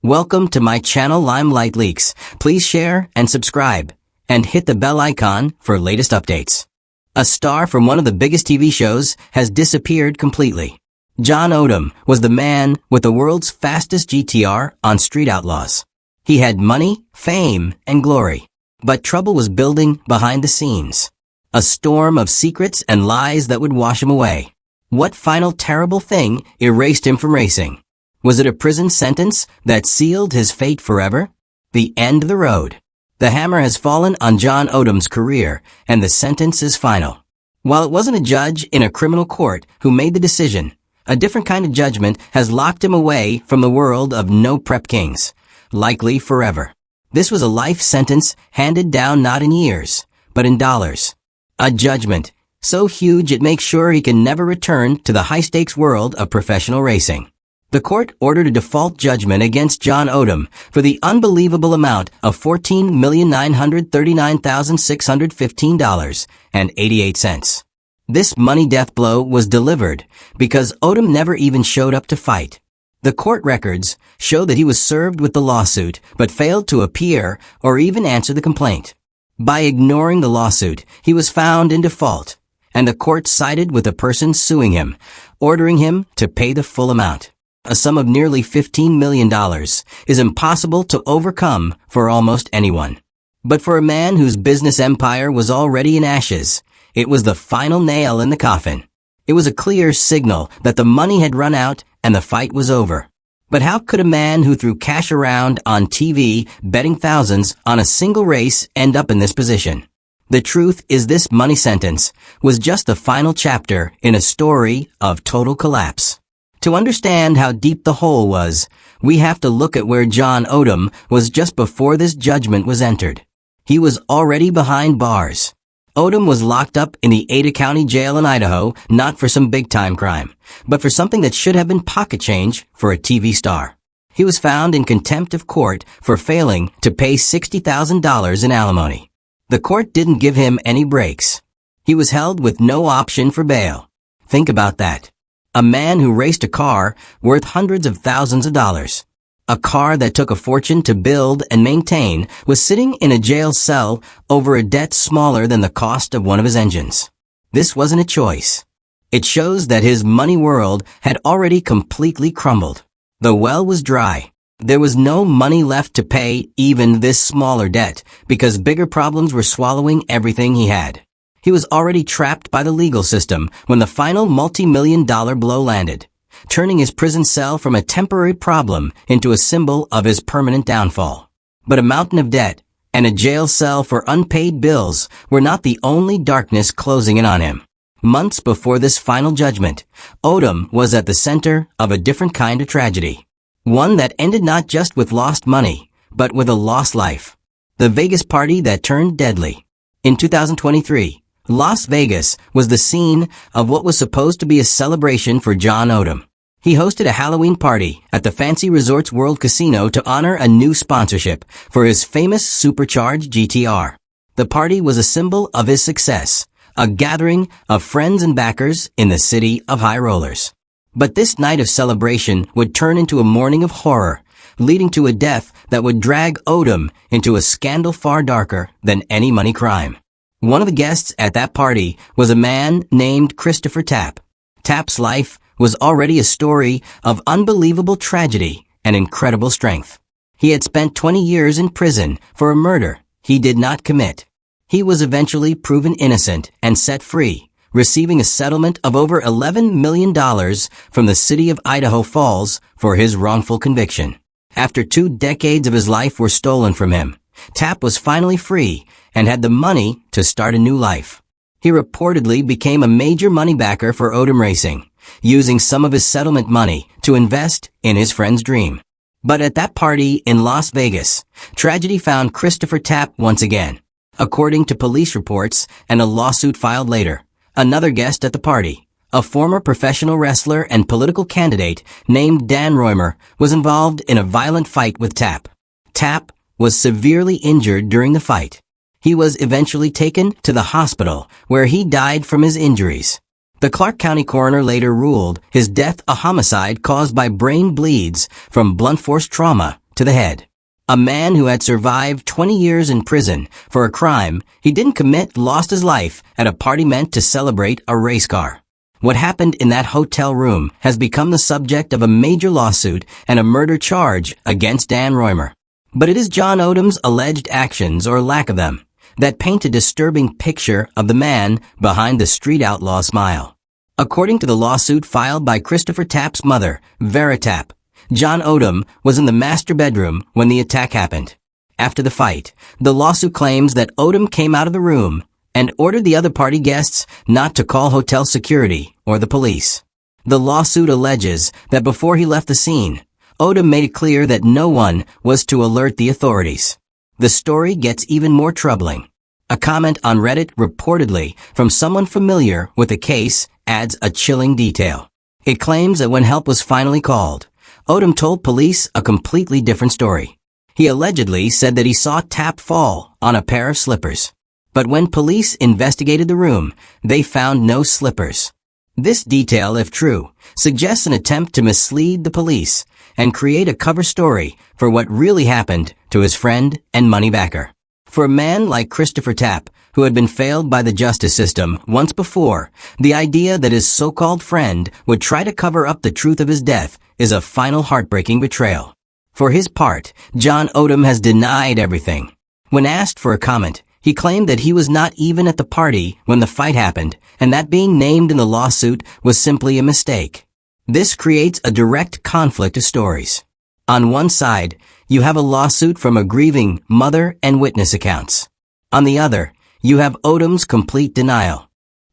Welcome to my channel Limelight Leaks. Please share and subscribe, and hit the bell icon for latest updates. A star from one of the biggest TV shows has disappeared completely. John Odom was the man with the world's fastest GTR on Street Outlaws. He had money, fame, and glory. But trouble was building behind the scenes. A storm of secrets and lies that would wash him away. What final terrible thing erased him from racing? Was it a prison sentence that sealed his fate forever? The end of the road. The hammer has fallen on John Odom's career, and the sentence is final. While it wasn't a judge in a criminal court who made the decision, a different kind of judgment has locked him away from the world of no-prep kings, likely forever. This was a life sentence handed down not in years, but in dollars. A judgment so huge it makes sure he can never return to the high-stakes world of professional racing. The court ordered a default judgment against John Odom for the unbelievable amount of $14,939,615.88. This money death blow was delivered because Odom never even showed up to fight. The court records show that he was served with the lawsuit but failed to appear or even answer the complaint. By ignoring the lawsuit, he was found in default, and the court sided with the person suing him, ordering him to pay the full amount. A sum of nearly $15 million is impossible to overcome for almost anyone. But for a man whose business empire was already in ashes, it was the final nail in the coffin. It was a clear signal that the money had run out and the fight was over. But how could a man who threw cash around on TV, betting thousands on a single race, end up in this position? The truth is this money sentence was just the final chapter in a story of total collapse. To understand how deep the hole was, we have to look at where John Odom was just before this judgment was entered. He was already behind bars. Odom was locked up in the Ada County Jail in Idaho, not for some big-time crime, but for something that should have been pocket change for a TV star. He was found in contempt of court for failing to pay $60,000 in alimony. The court didn't give him any breaks. He was held with no option for bail. Think about that. A man who raced a car worth hundreds of thousands of dollars. A car that took a fortune to build and maintain was sitting in a jail cell over a debt smaller than the cost of one of his engines. This wasn't a choice. It shows that his money world had already completely crumbled. The well was dry. There was no money left to pay even this smaller debt because bigger problems were swallowing everything he had. He was already trapped by the legal system when the final multi-million-dollar blow landed, turning his prison cell from a temporary problem into a symbol of his permanent downfall. But a mountain of debt and a jail cell for unpaid bills were not the only darkness closing in on him. Months before this final judgment, Odom was at the center of a different kind of tragedy. One that ended not just with lost money, but with a lost life. The Vegas party that turned deadly. In 2023, Las Vegas was the scene of what was supposed to be a celebration for John Odom. He hosted a Halloween party at the Fancy Resorts World Casino to honor a new sponsorship for his famous supercharged GTR. The party was a symbol of his success, a gathering of friends and backers in the city of high rollers. But this night of celebration would turn into a morning of horror, leading to a death that would drag Odom into a scandal far darker than any money crime. One of the guests at that party was a man named Christopher Tapp. Tapp's life was already a story of unbelievable tragedy and incredible strength. He had spent 20 years in prison for a murder he did not commit. He was eventually proven innocent and set free, receiving a settlement of over $11 million from the city of Idaho Falls for his wrongful conviction. After 2 decades of his life were stolen from him, Tapp was finally free and had the money to start a new life. He reportedly became a major money backer for Odom Racing, using some of his settlement money to invest in his friend's dream. But at that party in Las Vegas, tragedy found Christopher Tapp once again. According to police reports and a lawsuit filed later, another guest at the party, a former professional wrestler and political candidate named Dan Roymer, was involved in a violent fight with Tapp. Tapp was severely injured during the fight. He was eventually taken to the hospital, where he died from his injuries. The Clark County coroner later ruled his death a homicide caused by brain bleeds from blunt force trauma to the head. A man who had survived 20 years in prison for a crime he didn't commit lost his life at a party meant to celebrate a race car. What happened in that hotel room has become the subject of a major lawsuit and a murder charge against Dan Roymer. But it is John Odom's alleged actions, or lack of them, that paint a disturbing picture of the man behind the Street Outlaw smile. According to the lawsuit filed by Christopher Tapp's mother, Vera Tapp, John Odom was in the master bedroom when the attack happened. After the fight, the lawsuit claims that Odom came out of the room and ordered the other party guests not to call hotel security or the police. The lawsuit alleges that before he left the scene, Odom made it clear that no one was to alert the authorities. The story gets even more troubling. A comment on Reddit reportedly from someone familiar with the case adds a chilling detail. It claims that when help was finally called, Odom told police a completely different story. He allegedly said that he saw Tapp fall on a pair of slippers. But when police investigated the room, they found no slippers. This detail, if true, suggests an attempt to mislead the police and create a cover story for what really happened to his friend and moneybacker. For a man like Christopher Tapp, who had been failed by the justice system once before, the idea that his so-called friend would try to cover up the truth of his death is a final heartbreaking betrayal. For his part, John Odom has denied everything. When asked for a comment, he claimed that he was not even at the party when the fight happened, and that being named in the lawsuit was simply a mistake. This creates a direct conflict of stories. On one side, you have a lawsuit from a grieving mother and witness accounts. On the other, you have Odom's complete denial.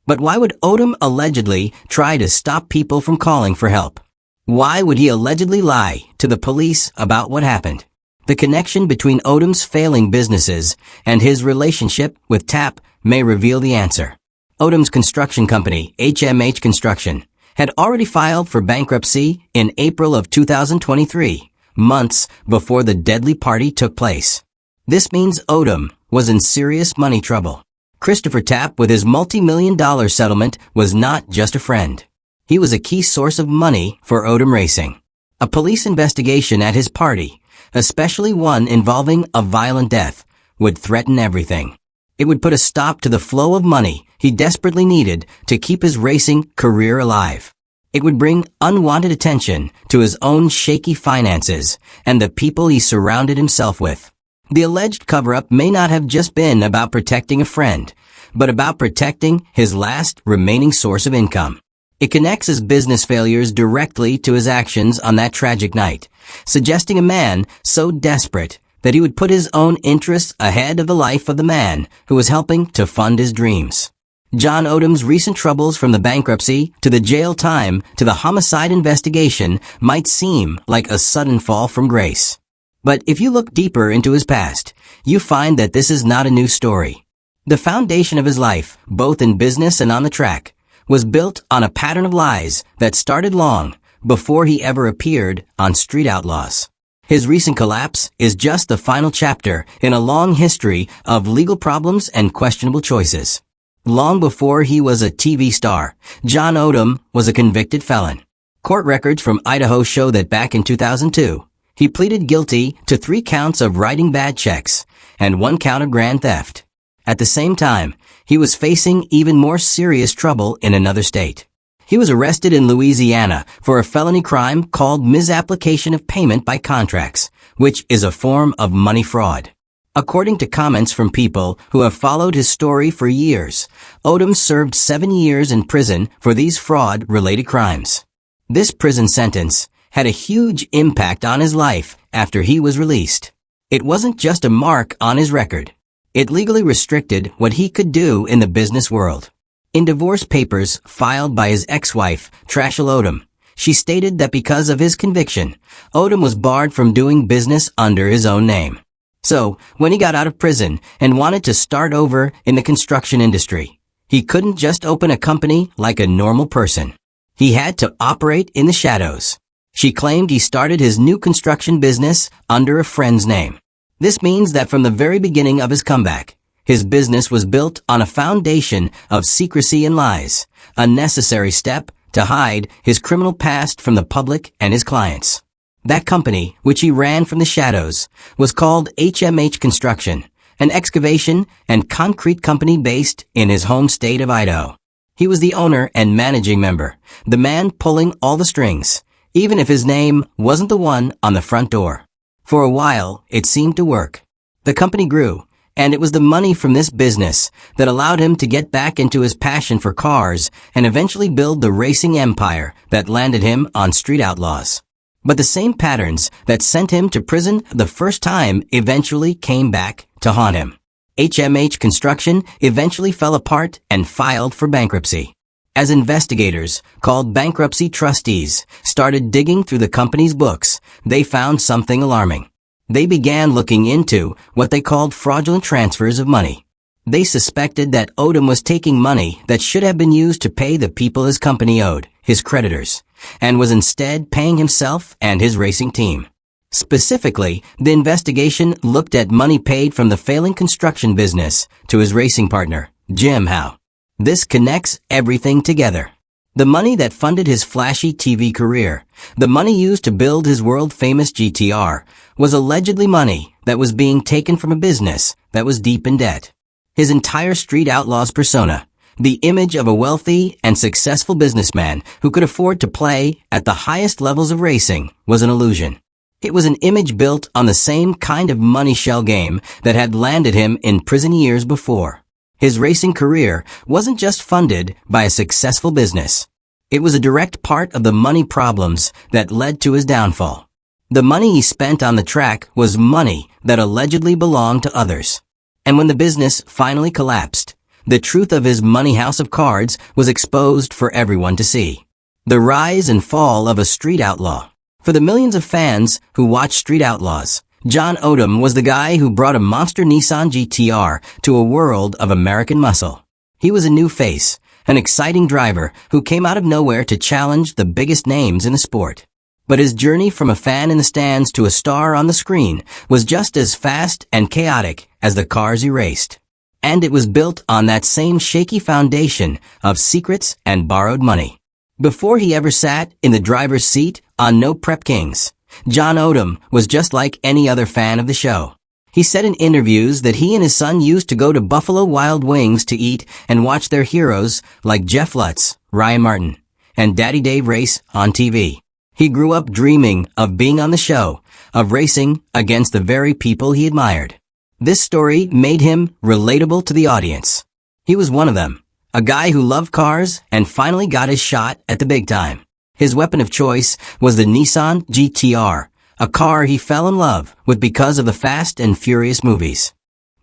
But why would Odom allegedly try to stop people from calling for help? Why would he allegedly lie to the police about what happened? The connection between Odom's failing businesses and his relationship with Tapp may reveal the answer. Odom's construction company, HMH Construction, had already filed for bankruptcy in April of 2023, months before the deadly party took place. This means Odom was in serious money trouble. Christopher Tapp, with his multi-million-dollar settlement, was not just a friend. He was a key source of money for Odom Racing. A police investigation at his party, especially one involving a violent death, would threaten everything. It would put a stop to the flow of money he desperately needed to keep his racing career alive. It would bring unwanted attention to his own shaky finances and the people he surrounded himself with. The alleged cover-up may not have just been about protecting a friend, but about protecting his last remaining source of income. It connects his business failures directly to his actions on that tragic night, suggesting a man so desperate that he would put his own interests ahead of the life of the man who was helping to fund his dreams. John Odom's recent troubles, from the bankruptcy to the jail time to the homicide investigation, might seem like a sudden fall from grace. But if you look deeper into his past, you find that this is not a new story. The foundation of his life, both in business and on the track, was built on a pattern of lies that started long before he ever appeared on Street Outlaws. His recent collapse is just the final chapter in a long history of legal problems and questionable choices. Long before he was a TV star, John Odom was a convicted felon. Court records from Idaho show that back in 2002, he pleaded guilty to 3 counts of writing bad checks and 1 count of grand theft. At the same time, he was facing even more serious trouble in another state. He was arrested in Louisiana for a felony crime called misapplication of payment by contracts, which is a form of money fraud. According to comments from people who have followed his story for years, Odom served 7 years in prison for these fraud-related crimes. This prison sentence had a huge impact on his life after he was released. It wasn't just a mark on his record. It legally restricted what he could do in the business world. In divorce papers filed by his ex-wife, Trashel Odom, she stated that because of his conviction, Odom was barred from doing business under his own name. So, when he got out of prison and wanted to start over in the construction industry, he couldn't just open a company like a normal person. He had to operate in the shadows. She claimed he started his new construction business under a friend's name. This means that from the very beginning of his comeback, his business was built on a foundation of secrecy and lies, a necessary step to hide his criminal past from the public and his clients. That company, which he ran from the shadows, was called HMH Construction, an excavation and concrete company based in his home state of Idaho. He was the owner and managing member, the man pulling all the strings, even if his name wasn't the one on the front door. For a while, it seemed to work. The company grew, and it was the money from this business that allowed him to get back into his passion for cars and eventually build the racing empire that landed him on Street Outlaws. But the same patterns that sent him to prison the first time eventually came back to haunt him. HMH Construction eventually fell apart and filed for bankruptcy. As investigators, called bankruptcy trustees, started digging through the company's books, they found something alarming. They began looking into what they called fraudulent transfers of money. They suspected that Odom was taking money that should have been used to pay the people his company owed, his creditors, and was instead paying himself and his racing team. Specifically, the investigation looked at money paid from the failing construction business to his racing partner, Jim Howe. This connects everything together. The money that funded his flashy TV career, the money used to build his world-famous GTR, was allegedly money that was being taken from a business that was deep in debt. His entire Street Outlaws persona, the image of a wealthy and successful businessman who could afford to play at the highest levels of racing, was an illusion. It was an image built on the same kind of money shell game that had landed him in prison years before. His racing career wasn't just funded by a successful business. It was a direct part of the money problems that led to his downfall. The money he spent on the track was money that allegedly belonged to others. And when the business finally collapsed, the truth of his money house of cards was exposed for everyone to see. The rise and fall of a street outlaw. For the millions of fans who watched Street Outlaws, John Odom was the guy who brought a monster Nissan GTR to a world of American muscle. He was a new face, an exciting driver who came out of nowhere to challenge the biggest names in the sport. But his journey from a fan in the stands to a star on the screen was just as fast and chaotic as the cars he raced. And it was built on that same shaky foundation of secrets and borrowed money. Before he ever sat in the driver's seat on No Prep Kings, John Odom was just like any other fan of the show. He said in interviews that he and his son used to go to Buffalo Wild Wings to eat and watch their heroes like Jeff Lutz, Ryan Martin, and Daddy Dave race on TV. He grew up dreaming of being on the show, of racing against the very people he admired. This story made him relatable to the audience. He was one of them, a guy who loved cars and finally got his shot at the big time. His weapon of choice was the Nissan GTR, a car he fell in love with because of the Fast and Furious movies.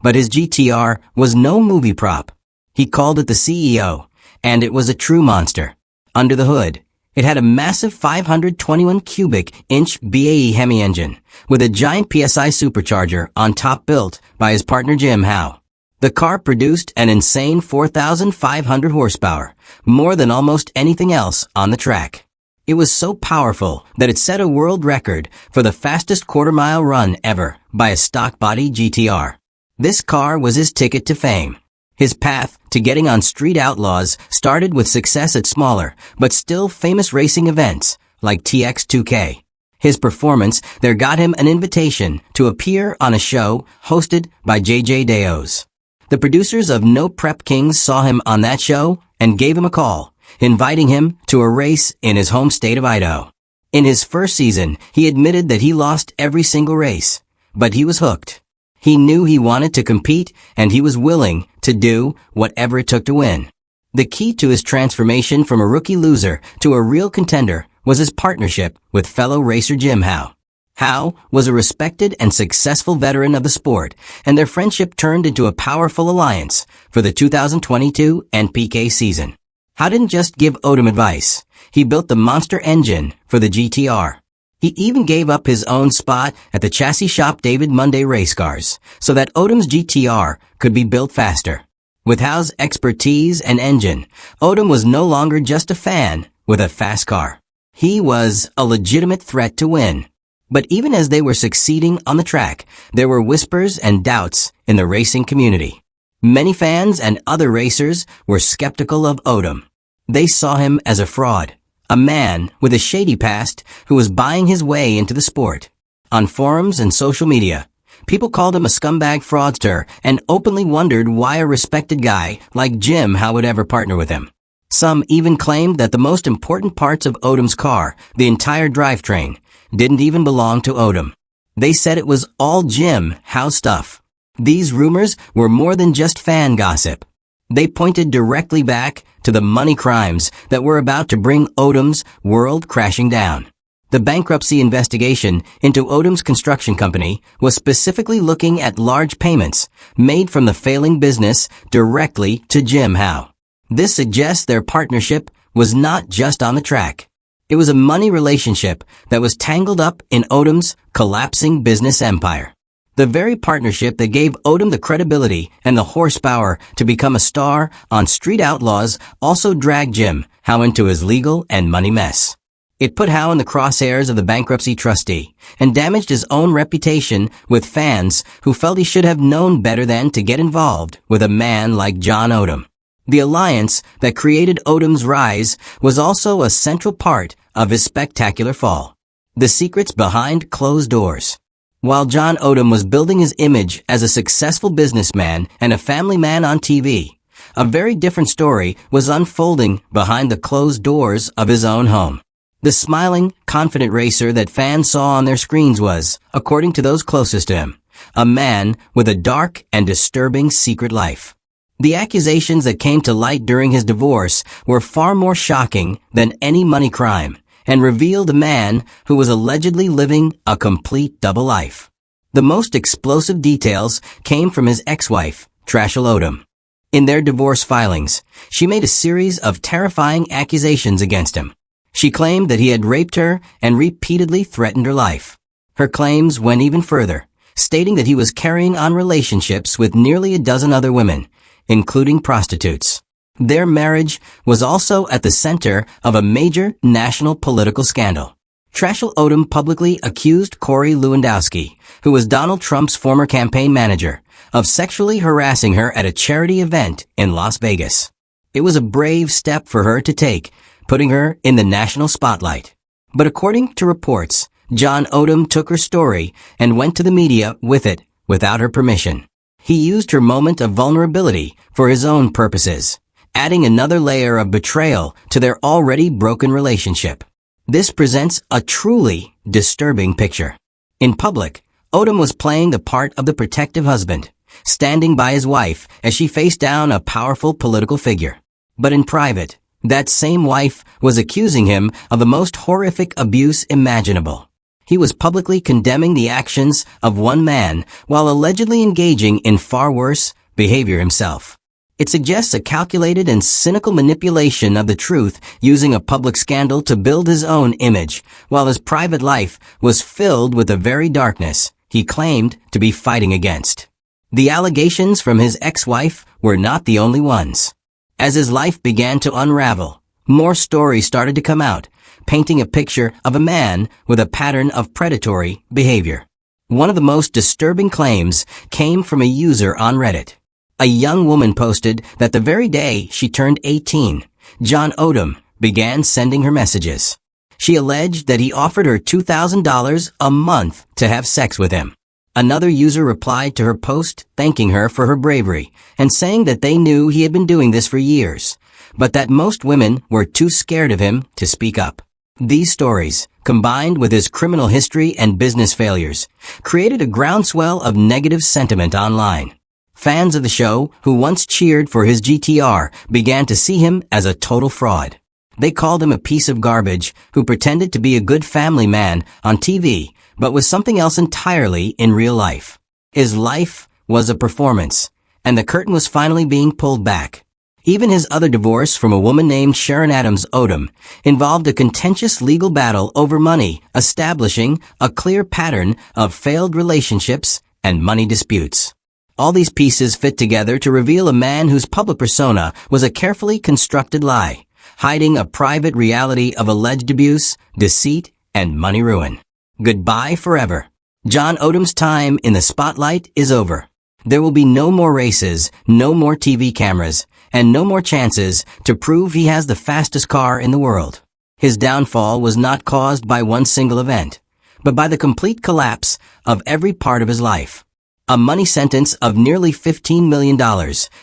But his GTR was no movie prop. He called it the CEO, and it was a true monster. Under the hood, it had a massive 521 cubic inch BAE Hemi engine with a giant PSI supercharger on top built by his partner Jim Howe. The car produced an insane 4,500 horsepower, more than almost anything else on the track. It was so powerful that it set a world record for the fastest quarter-mile run ever by a stock-body GTR. This car was his ticket to fame. His path to getting on Street Outlaws started with success at smaller, but still famous racing events like TX2K. His performance there got him an invitation to appear on a show hosted by JJ Deos. The producers of No Prep Kings saw him on that show and gave him a call, inviting him to a race in his home state of Idaho. In his first season, he admitted that he lost every single race, but he was hooked. He knew he wanted to compete, and he was willing to do whatever it took to win. The key to his transformation from a rookie loser to a real contender was his partnership with fellow racer Jim Howe. Howe was a respected and successful veteran of the sport, and their friendship turned into a powerful alliance for the 2022 NPK season. Howe didn't just give Odom advice. He built the monster engine for the GTR. He even gave up his own spot at the chassis shop David Monday Race Cars so that Odom's GTR could be built faster. With Howe's expertise and engine, Odom was no longer just a fan with a fast car. He was a legitimate threat to win. But even as they were succeeding on the track, there were whispers and doubts in the racing community. Many fans and other racers were skeptical of Odom. They saw him as a fraud, a man with a shady past who was buying his way into the sport. On forums and social media, people called him a scumbag fraudster and openly wondered why a respected guy like Jim Howe would ever partner with him. Some even claimed that the most important parts of Odom's car, the entire drivetrain, didn't even belong to Odom. They said it was all Jim Howe stuff. These rumors were more than just fan gossip. They pointed directly back to the money crimes that were about to bring Odom's world crashing down. The bankruptcy investigation into Odom's construction company was specifically looking at large payments made from the failing business directly to Jim Howe. This suggests their partnership was not just on the track. It was a money relationship that was tangled up in Odom's collapsing business empire. The very partnership that gave Odom the credibility and the horsepower to become a star on Street Outlaws also dragged Jim Howe into his legal and money mess. It put Howe in the crosshairs of the bankruptcy trustee and damaged his own reputation with fans who felt he should have known better than to get involved with a man like John Odom. The alliance that created Odom's rise was also a central part of his spectacular fall. The secrets behind closed doors. While John Odom was building his image as a successful businessman and a family man on TV, a very different story was unfolding behind the closed doors of his own home. The smiling, confident racer that fans saw on their screens was, according to those closest to him, a man with a dark and disturbing secret life. The accusations that came to light during his divorce were far more shocking than any money crime, and revealed a man who was allegedly living a complete double life. The most explosive details came from his ex-wife, Trashel Odom. In their divorce filings, she made a series of terrifying accusations against him. She claimed that he had raped her and repeatedly threatened her life. Her claims went even further, stating that he was carrying on relationships with nearly a dozen other women, including prostitutes. Their marriage was also at the center of a major national political scandal. Trashel Odom publicly accused Corey Lewandowski, who was Donald Trump's former campaign manager, of sexually harassing her at a charity event in Las Vegas. It was a brave step for her to take, putting her in the national spotlight. But according to reports, John Odom took her story and went to the media with it without her permission. He used her moment of vulnerability for his own purposes, adding another layer of betrayal to their already broken relationship. This presents a truly disturbing picture. In public, Odom was playing the part of the protective husband, standing by his wife as she faced down a powerful political figure. But in private, that same wife was accusing him of the most horrific abuse imaginable. He was publicly condemning the actions of one man while allegedly engaging in far worse behavior himself. It suggests a calculated and cynical manipulation of the truth using a public scandal to build his own image, while his private life was filled with the very darkness he claimed to be fighting against. The allegations from his ex-wife were not the only ones. As his life began to unravel, more stories started to come out, painting a picture of a man with a pattern of predatory behavior. One of the most disturbing claims came from a user on Reddit. A young woman posted that the very day she turned 18, John Odom began sending her messages. She alleged that he offered her $2,000 a month to have sex with him. Another user replied to her post thanking her for her bravery and saying that they knew he had been doing this for years, but that most women were too scared of him to speak up. These stories, combined with his criminal history and business failures, created a groundswell of negative sentiment online. Fans of the show, who once cheered for his GTR, began to see him as a total fraud. They called him a piece of garbage who pretended to be a good family man on TV, but was something else entirely in real life. His life was a performance, and the curtain was finally being pulled back. Even his other divorce from a woman named Sharon Adams Odom involved a contentious legal battle over money, establishing a clear pattern of failed relationships and money disputes. All these pieces fit together to reveal a man whose public persona was a carefully constructed lie, hiding a private reality of alleged abuse, deceit, and money ruin. Goodbye forever. John Odom's time in the spotlight is over. There will be no more races, no more TV cameras, and no more chances to prove he has the fastest car in the world. His downfall was not caused by one single event, but by the complete collapse of every part of his life. A money sentence of nearly $15 million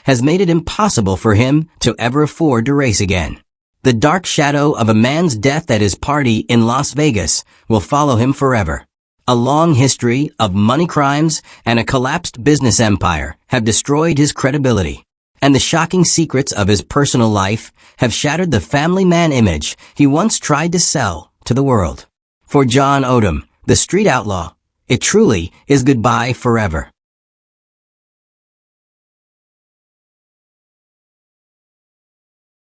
has made it impossible for him to ever afford to race again. The dark shadow of a man's death at his party in Las Vegas will follow him forever. A long history of money crimes and a collapsed business empire have destroyed his credibility, and the shocking secrets of his personal life have shattered the family man image he once tried to sell to the world. For John Odom, the street outlaw, it truly is goodbye forever.